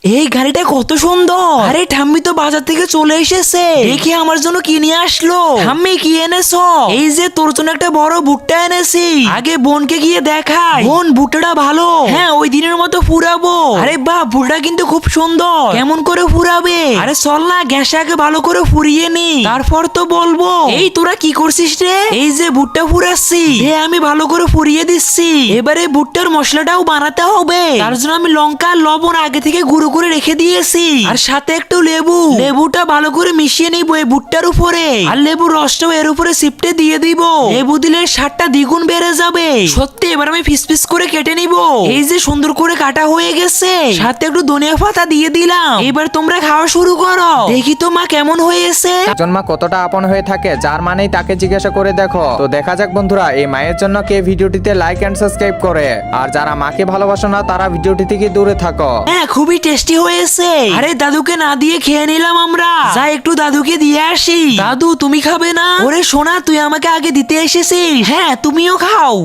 এই গাড়িটা কত সুন্দর। আরে ঠাম্মি তো বাজার থেকে চলে এসেছে, দেখি আমার জন্য কি নিয়ে আসলো। ঠাম্মি কি এনেছো? এই যে তোর জন্য একটা বড় ভুট্টা এনেছি, আগে বোনকে গিয়ে দেখাই। বোন ভুট্টাটা ভালো, হ্যাঁ ওই দিনের মতো ফুরাবো। আরে বাহ, ভুট্টা কিন্তু খুব সুন্দর। কেমন করে ফুরাবে? আরে চল না গ্যাসে আগে ভালো করে ফুরিয়ে নি, তারপর তো বলবো। এই তোরা কি করছিস রে? এই যে ভুট্টা ফুরাচ্ছি, আমি ভালো করে ফুরিয়ে দিচ্ছি। এবারে ভুট্টার মশলাটাও বানাতে হবে, তার জন্য আমি লঙ্কা আর লবণ আগে থেকে গুঁড়ো করে রেখে দিয়েছি, আর সাথে একটু লেবু। লেবুটা ভালো করে মিশিয়ে নিব এই ভুট্টার উপরে, আর লেবুর রসটাও এর উপরে সিপটে দিয়ে দিব। লেবু দিলে স্বাদটা দ্বিগুণ বেড়ে যাবে। সত্যি এবার আমি পিস পিস করে কেটে নিব। এই যে সুন্দর করে কাটা হয়ে গেছে, সাথে একটু ধনিয়া পাতা দিয়ে দিলাম। এবার তোমরা খাওয়া শুরু করো, দেখি তো মা কেমন হয়েছে। একজন মা কতটা আপন হয়ে থাকে, যার মানেই তাকে জিজ্ঞাসা করে দেখো। তো দেখা যাক বন্ধুরা, এই মায়ের জন্য কে ভিডিওটিতে লাইক এন্ড সাবস্ক্রাইব করে, আর যারা মাকে ভালোবাসো না তারা ভিডিওটি থেকে দূরে থাকো। হ্যাঁ খুবই টেস্টি হয়েছে। আরে দাদুকে না দিয়ে খেয়ে নিলাম আমরা, যাই একটু দাদুকে দিয়ে আসি। দাদু তুমি খাবে না? ওরে সোনা, তুই আমাকে আগে দিতে এসেছিস, হ্যাঁ তুমিও খাও।